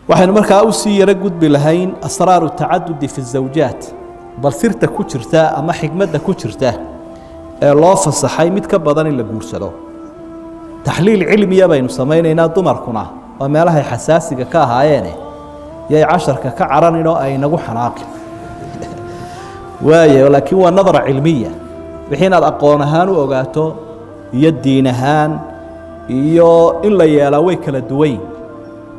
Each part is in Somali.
waxaan markaa u sii yara gudbi lahayn asraaru tacadudi fi zawjaat bal sirta ku jirta ama xigmadda ku jirta ee loo fasaxay mid ka badan in la guursado taxliil cilmiya baynu samaynaynaa dumarkuna waa meelahay xasaasiga ka ahaayeen yay casharka ka caranin oo ay nagu xanaaqin waayo laakiin waa nadara cilmiya wixii inaad aqoon ahaan u ogaato iyo diin ahaan iyo in la yeelaa way kala duwan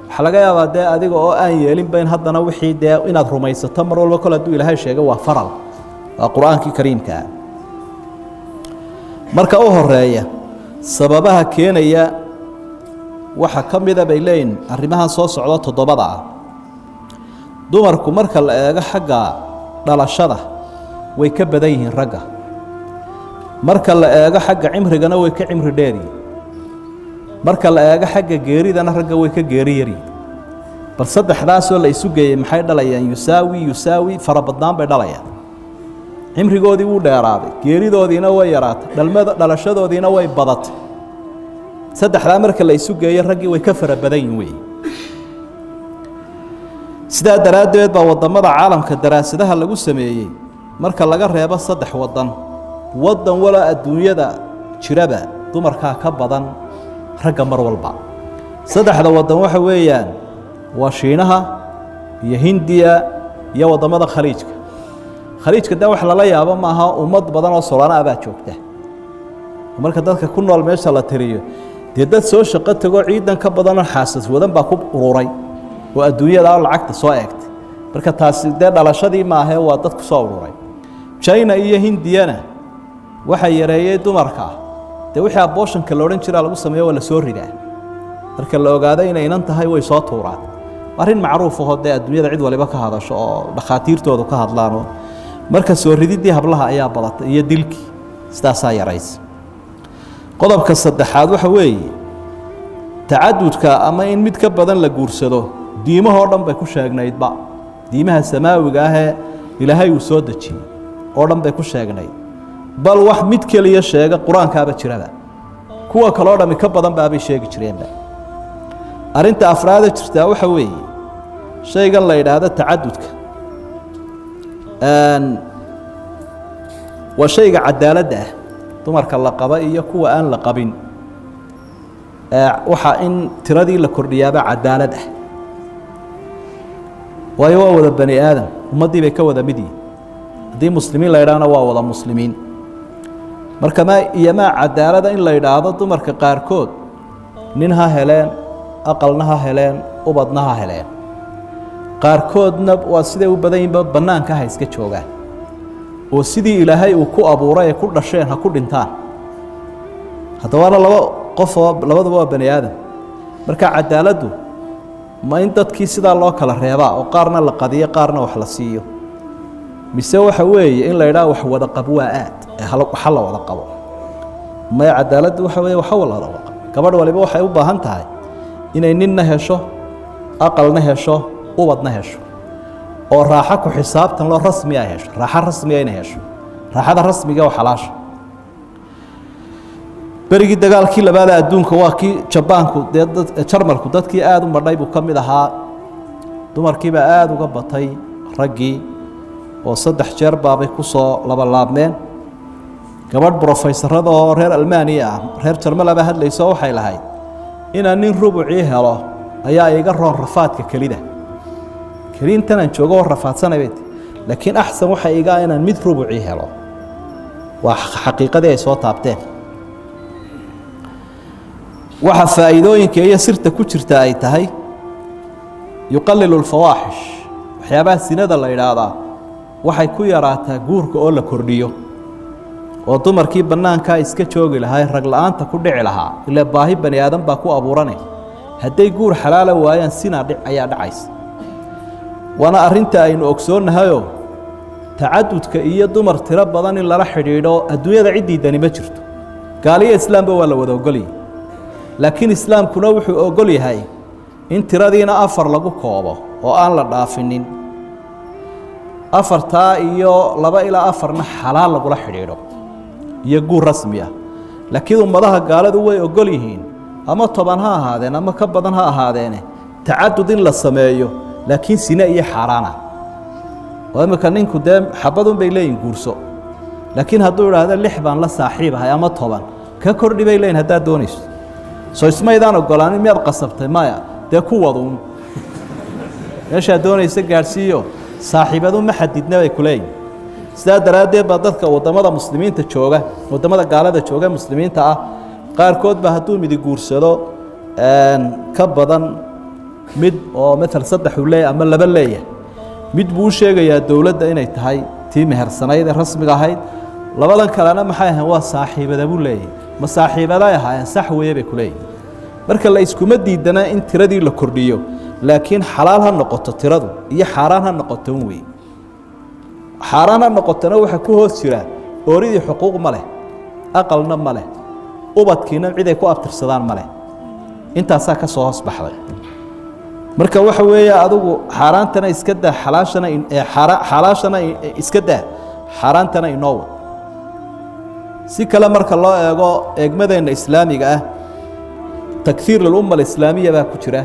waxa laga yaabaa dee adiga oo aan yeelinba in haddana wixii dee inaad rumaysato mar walba kol hadduu ilaahay sheego waa faral waa qur-aankii kariimka ah marka u horeeya sababaha keenaya waxa ka mida bay leeyihin arrimahan soo socdo toddobada ah dumarku marka la eego xagga dhalashada way ka badan yihiin ragga marka la eego xagga cimrigana way ka cimri dheeriyiin marka la eego xagga geeridana ragga way ka geeri yaryiin bal saddexdaasoo la isu geeyey maxay dhalayaan yusaawi farabadnaan bay dhalayaan cimrigoodii wuu dheeraaday geeridoodiina way yaraatay dhalashadoodiina way badatay saddexdaa marka la isu geeyo raggii way ka fara badan yihiin wey sidaa daraaddeed baa waddamada caalamka daraasadaha lagu sameeyey marka laga reebo saddex waddan wala adduunyada jiraba dumarkaa ka badan ragga mar walba saddexda waddan waxa weeyaan waa shiinaha iyo hindiya iyo waddamada khaliijka de wax lala yaabo maaha ummad badan oo solana ah baa joogta marka dadka ku nool meesha la tiriyo dee dad soo shaqo tago ciidan ka badanoo xaasas wadan baa ku ururay oo adduunyada lacagta soo eegtay marka taasi dee dhalashadii maahe waa dad ku soo ururay china iyo hindiyana waxa yareeyay dumarka dee wixii abortionka la odhan jiraa lagu sameeyo waa la soo ridaa marka la ogaado inay inan tahay way soo tuuraan arrin macruuf ah dee adduunyada cid waliba ka hadasho oo dhakhaatiirtoodu ka hadlaano marka soo rididii hablaha ayaa badatay iyo dilkii sidaasaa yaraysa qodobka saddexaad waxa weeye tacadudka ama in mid ka badan la guursado diimahoo dhan bay ku sheegnaydba diimaha samaawiga ahee ilaahay uu soo dejiyey oo dhan bay ku sheegnayd bal wax mid keliya sheega qur-aankaaba jiraba kuwa kaloo dhammi ka badan baabay sheegi jireenba arrinta afraada jirtaa waxa weeye shaygan la yidhaahdo tacadudka waa shayga cadaaladda ah dumarka la qaba iyo kuwa aan la qabin waxa in tiradii la kordhiyaaba cadaalad ah waayo waa wada bani aadam ummaddii bay ka wada mid yihiin haddii muslimiin la yidhaahna waa wada muslimiin marka maa cadaalada in la yidhaahdo dumarka qaarkood nin ha heleen aqalna ha heleen ubadna ha heleen qaarkoodna waa siday u badan yihiinba bannaanka ha iska joogaan oo sidii ilaahay uu ku abuuray ee ku dhasheen ha ku dhintaan haddabaana laba qofoo labaduba waa bani aadam marka cadaaladdu ma in dadkii sidaa loo kala reebaa oo qaarna la qadiyo qaarna wax la siiyo mise waxa weeye in la yidhaha wax wada qab waa aad waxa la wada qabo maya cadaaladdu waxa weeye waxa la wada qabo gabadh waliba waxay u baahan tahay inay ninna hesho aqalna hesho ubadna hesho oo raaxo ku xisaabtan loo rasmi ah hesho raaxo rasmi ah inay hesho raaxada rasmiga waa xalaasha berigii dagaalkii labaad adduunka waa kii jabaanku jarmalku dadkii aad u madhay buu ka mid ahaa dumarkiiba aad uga batay raggii oo 3 jeer baabay ku soo laabmeen gabadh professorada oo reer Almaaniya ah reer Jarmalaba hadlayso waxay lahayd inaan nin rubuci helo ayaa iga roon rafaadka kelida kaliintan aan joogo rafaadsanay laakiin ahsan waxa iga inaan mid rubuci helo waa xaqiiqadii ay soo taabteen waxa faa'iidooyinka iyo sirta ku jirta ay tahay yuqallilu al-fawaahish waxyaabaha sinada la yiraahdo waxay ku yaraataa guurka oo la kordhiyo oo dumarkii banaanka iska joogi lahaay rag la'aanta ku dhici lahaa ilaa baahi bani aadam baa ku abuuranay haday guur xalaal waayaan sina dhic ayaa dhacays wana arinta aynu ogsoonahayo tacadudka iyo dumar tiro badan in la xidhiidho adduunyada cidii dani ma jirto gaaliya islaamba waa la wada ogolay laakiin islaamkuna wuxuu ogol yahay in tiradiina 4 lagu koobo oo aan la dhaafinin 4 iyo 2 ilaa 4 na xalaal lagu la xidhiidho iyo guur rasmi ah laakiin ummadaha gaaladu way ogol yihiin ama 10 ha ahaadeen ama ka badan ha ahaadeen tacadud in la sameeyo laakiin sina iyo xaaraana oo imika ninku dee xabadun bay leeyihin guurso laakiin hadduu idhaahdo 6 baan la saaxiibahay ama 10 ka kordhi bay leeyihin haddaad doonayso soo ismaydaan ogolaanin miyaad qasabtay maya dee ku waduun meeshaad doonaysa gaadhsiiyo saaxiibadu ma xadidna bay ku leeyihin sidaa daraaddeed baa dadka waddamada muslimiinta jooga waddamada gaalada jooga muslimiinta ah qaarkood baa hadduu midi guursado ka badan mid oo matal 3 uu leeyahay ama 2 leeyahay mid buu sheegayaa dawladda inay tahay tii mehersanayd ee rasmiga ahayd labadan kalena maxay ahayn waa saaxiibada buu leeyahay ma saaxiibada ahaayeen sax weeye bay ku leeyihin marka la iskuma diidana in tiradii la kordhiyo laakiin xalaal ha noqoto tiradu iyo xaaraan ha noqoto weey xaaraan ha noqotona waxa ku hoos jira ooridii xuquuq ma leh aqalna ma leh ubadkiina cid ay ku abtirsadaan ma leh intaasaa ka soo hoos baxday marka waxa weeye adigu xaaraantana iska daa xalaashana iska daa xaaraantana inoo wad si kale marka loo eego eegmadeenna islaamiga ah takfiir lilumma alislaamiya baa ku jira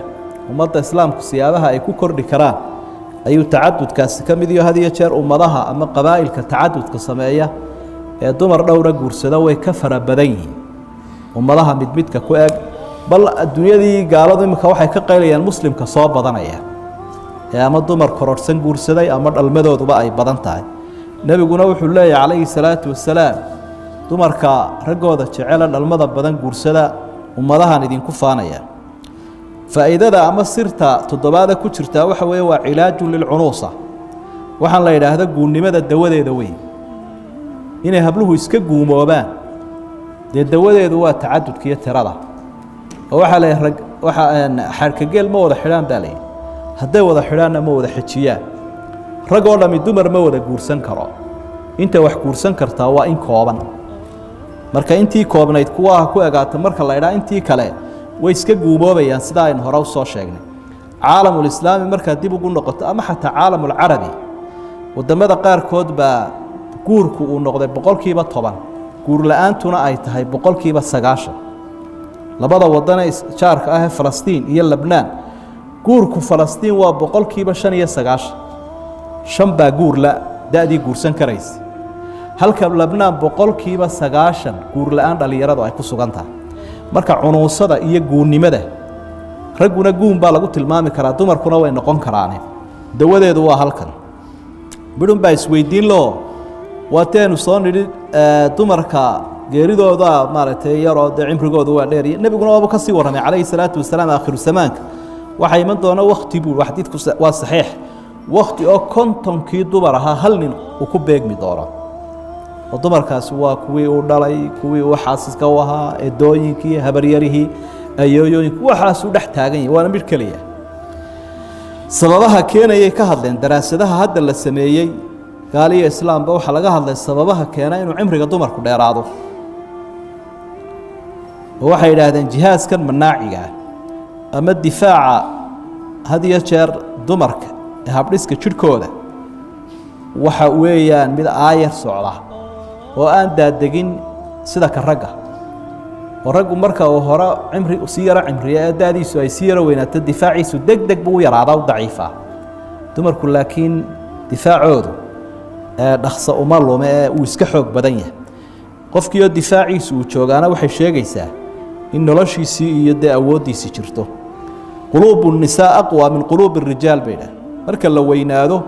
ummadda islaamku siyaabaha ay ku kordhi karaan ayuu tacadudkaasi ka mid iyo had iyo jeer ummadaha ama qabaa'ilka tacadudka sameeya ee dumar dhowra guursada way ka fara badan yihiin ummadaha midka ku eg bal adduunyadii gaaladu imika waxay ka qaylayaan muslimka soo badanaya ee ama dumar kororsan guursaday ama dhalmadooduba ay badan tahay nebiguna wuxuu leeyahay calayhi salaatu wasalaam dumarka raggooda jecela dhalmada badan guursada ummadahan idinku faanaya faa'iidada ama sirta toddobaada ku jirta waxa weeye waa cilaaju lilcunuusa waxaan la yidhaahda guunnimada dawadeeda weyn inay habluhu iska guumoobaan dee dawadeedu waa tacadudka iyo tirada oo waxaa leeyahay xarkageel ma wada xidhaan baa leeyahay hadday wada xidhaanna ma wada xejiyaan rag oo dhammi dumar ma wada guursan karo inta wax guursan kartaa waa in kooban marka intii koobnayd kuwa ku egaata marka la idhaa intii kale way iska guumoobayaan sida aynu hore u soo sheegnay caalamul islaami marka dib ugu noqoto ama xataa caalamul carabi wadamada qaarkood baa guurku uu noqday 10% guur la'aantuna ay tahay 90%. labada wadan ee jaarka ah ee Falastiin iyo Lebanon guurku Falastiin waa 95%. 5 baa guur la daadii guursan karaysa halka Lebanon 90% guur la'aan dhalinyaradu ay ku sugan tahay marka cunuusada iyo guunnimada raguna guun baa lagu tilmaami karaa dumarkuna way noqon karaan dawadeedu waa halkan bidun baa isweydiin loo waateenu soo nidhi dumarka geeridooda maaragtay yaroo cimrigoodu waa dheer nabiguna waa ka sii waramay calayhi salaatu wasalaam aakhiru zamaanka waxa iman doona waqti buu waxdiidku waa saxiix waqti oo kontonkii dumar ahaa hal nin uu ku beegmi doono oo dumarkaasi waa kuwii uu dhalay kuwii uu xaasiska u ahaa eedooyinkii habaryarihii ayooyooyinkii waxaas u dhex taagan yahay waana mid kaliya sababaha keenayay ka hadleen daraasadaha hadda la sameeyey gaaliyo islaamba waxa laga hadlay sababaha keena inuu cimriga dumarku dheeraado waxay yiraahdeen jihaaskan manaaciga ama difaaca had iyo jeer dumarka habdhiska jirkooda waxa weeyaan mid aayar socda oo aan daadegin sida ka ragga oo raggu marka uu hore cimri si yara cimriye daadiisu ay si yara weynaato difaaciisu degdeg buu yaraadaa u daciifa dumarku laakiin difaacoodu dhaqso uma lume uu iska xoog badan yahay qofkii oo difaaciisu uu joogaana waxay sheegaysaa in noloshiisii iyo awoodiisii jirto quluubu nisaa aqwa min quluubi rijaal bayda marka la weynaado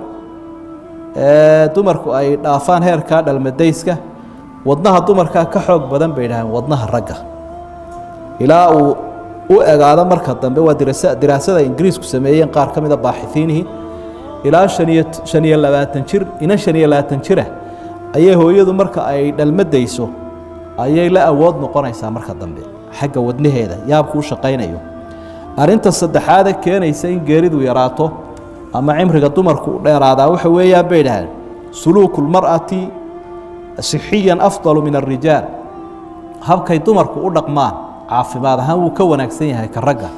dumarku ay dhaafaan heerka dhalmadayska wadnaha dumarka ka xoog badan bay dhahan wadnaha ragga ilaa uu u egaado marka dambe waa diraasada ingiriisku sameeyeen qaar ka mid ah baaxifiinihi ilaa 25 jir ina 25 jir ayay hooyadu marka ay dhalmadayso ayay la awood noqonaysaa marka dambe xagga wadnaheeda yaabku shaqeynayo arinta saddexaad ee keenaysa in geeridu yaraato ama cimriga dumarku dheeraada waxa weeyaan bay dhahan suluukul mar'ati صحيا أفضل من الرجال habkay dumarku u dhaqmaan caafimaad ahaan uu ka wanaagsan yahay ka ragga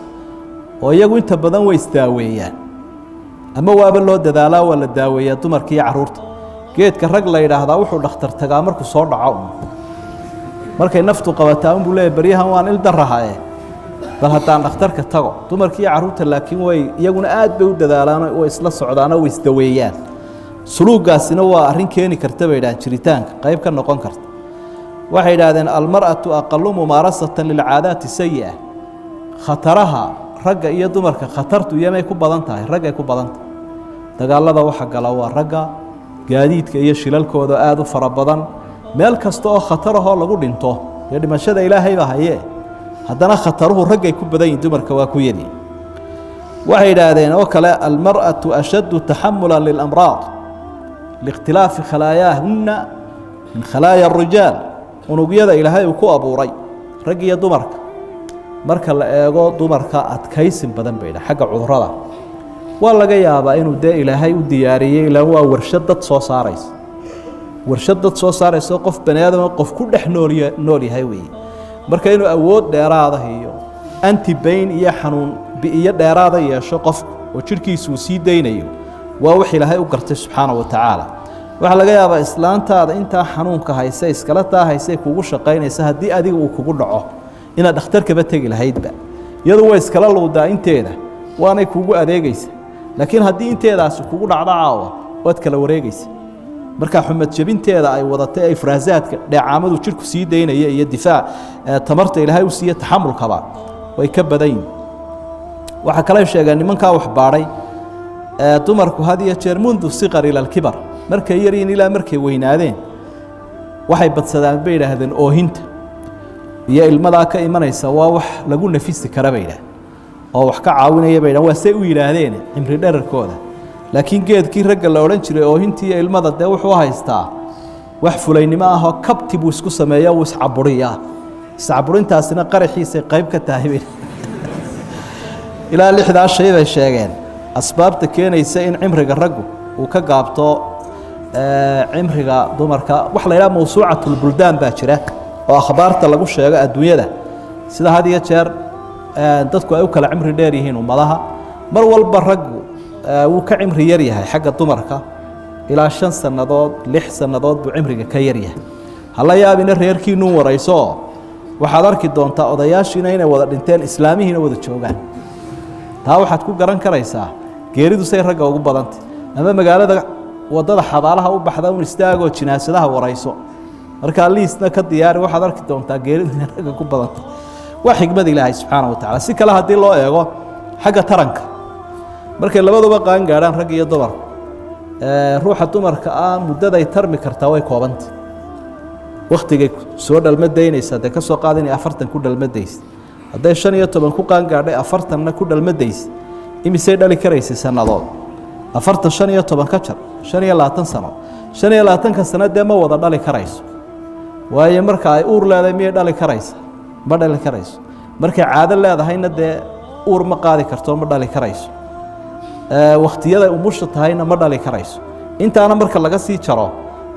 oo iyagu inta badan way istaaweeyaan ama waaba loo dadaalaa waa la daaweeyaa dumarka iyo caruurta geedka rag la yiraahdaa wuxuu dhakhtar tagaa markuu soo dhaco markay naftu qabataa buu leeyahay baryahan waan il darahaye bal haddaan dhakhtarka tago dumarkii carruurta laakiin way iyaguna aad bay u dadaalaan oo isla socdaan oo isdaweeyaan suluugaasina waa arrin keeni karta bay yidhahdeen jiritaanka qayb ka noqon karta waxay yidhaahdeen almar'atu aqalu mumaarasatan lilcaadaati sayi'a khataraha ragga iyo dumarka khatartu iyamay ku badan tahay raggay ku badan tahay dagaalada waxa gala waa ragga gaadiidka iyo shilalkooda aad u fara badan meel kasta oo khatarahoo lagu dhinto iyo dhimashada ilaahay baa haye haddana khataruhu raggay ku badan yihiin dumarka waa ku yari waxay yidhaahdeen oo kale almar'atu ashaddu taxamulan lilamraad liikhtilaafi khalaayaahunna min khalaaya arijaal unugyada ilaahay uu ku abuuray rag iyo dumarka marka la eego dumarka adkaysin badan bay xagga cudurrada waa laga yaabaa inuu dee ilaahay u diyaariyey ilaa waa warshad dad soo saaraysa warshad dad soo saaraysa qof bani aadam qof ku dhex nool yahay weeye marka inuu awood dheeraada iyo antibayn iyo xanuun bi'iyo dheeraada yeesho qofku oo jidhkiisu uu sii daynayo waa wax ilaahay u gartay subxaanahu wa tacaala waxaa laga yaabaa islaantaada intaa xanuunka hayse iskala taa hayse kugu shaqaynaysa haddii adiga uu kugu dhaco inaad dhakhtarkaba tegi lahaydba iyadu way iskala luudaa inteeda waanay kugu adeegaysa laakiin haddii inteedaasi kugu dhacdo caawa waad kala wareegaysa marka xumad jabinteeda ay wadatay ay faraasaadka dheecaamadu jirku sii daynaya iyo difaac tamarta ilaahay u siiya taxamulkaba way ka badan yihiin waxa kale sheegaan nimanka wax baaray dumarku had iyo jeer mundu siqar ila alkibar markay yariin ilaa markay weynaadeen waxay badsadaan bay yiraahdeen oohinta iyo ilmada ka imanaysa waa wax lagu nafisi kara bay yiraahdeen oo wax ka caawinaya bay yiraahdeen waa say u yiraahdeen cimri dhererkooda laakiin geedkii ragga la oran jiray oohintii iyo ilmada dee wuxuu haystaa wax fulaynimo ah oo kabti buu isku sameeyaa uu iscaburiyaa iscaburintaasina qaraxiisa qayb ka tahay ilaa 6 shay bay sheegeen asbaabta keenaysa in cimriga raggu uu ka gaabto cimriga dumarka wax la yiraahdo mawsuucatul buldaan baa jira oo akhbaarta lagu sheego adduunyada sida had iyo jeer dadku ay u kala cimri dheer yihiin ummadaha mar walba raggu wuu ka cimri yar yahay xagga dumarka ilaa 5 sanadood 6 sanadood buu cimriga ka yar yahay hala yaabina reerkiinu warayso waxaad arki doontaa odayaashiina inay wada dhinteen islaamihiina wada joogaan taa waxaad ku garan karaysaa geeridu say ragga ugu badantay ama magaalada wadada xabaalaha u baxda un istaagoo jinaasadaha warayso marka liisna ka diyaari waxaad arki doontaa geeridu inay ragga ku badantay waa xigmad ilaahay subxaanahu wa tacaala si kale haddii loo eego xagga taranka markay labaduba qaan gaadhaan rag iyo dumar ruuxa dumarka ah muddaday tarmi kartaa way koobantay waqtigay soo dhalmadaynaysa dee ka soo qaadinay 40 ku dhalmadaysa hadday 15 ku qaan gaadhay 40na ku dhalmadaysa imisay dhali karaysay sanadood 40 15 ka jar 25 sano 25 sano dee ma wada dhali karayso waayo marka ay uur leedahay miyay dhali karaysa ma dhali karayso markay caado leedahayna dee uur ma qaadi karto ma dhali karayso waqtiyada umusha tahayna ma dhali karayso intaana marka laga sii jaro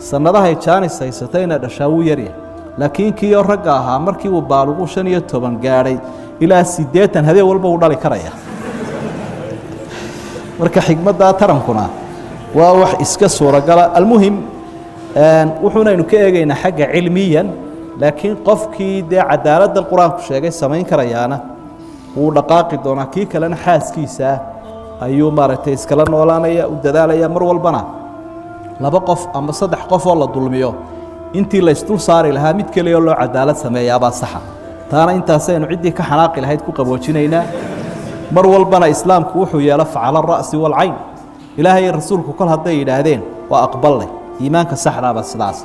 sanadaha jaanis haysatayna dhashaa uu yar yahay laakiin kiyo ragga ahaa markii uu baalugu 15 gaadhay ilaa 80 habeen walba uu dhali karaya marka xigmadda tarankuna waa wax iska suuragal almuhim wuxuuna inuu ka eegaynaa xagga cilmiyan laakiin qofkii dee cadaaladda quraanku sheegay samayn karayaana uu dhaqaaqi doonaa kii kalena xaaskiisa ayuu maaragtay iskala noolaanaya u dadaalaya mar walbana 2 qof ama 3 qof oo la dulmiyo intii la isdul saari lahaa mid kale loo cadaalad sameeyaa baa sax taana intaasaynu cidii ka xanaaqi lahayd ku qaboojinaynaa mar walbana islaamku wuxuu yeela facala ra'si wal ayn ilaahay rasuulku kol haday yiraahdeen waa aqbalay iimaanka saxda ah sidaas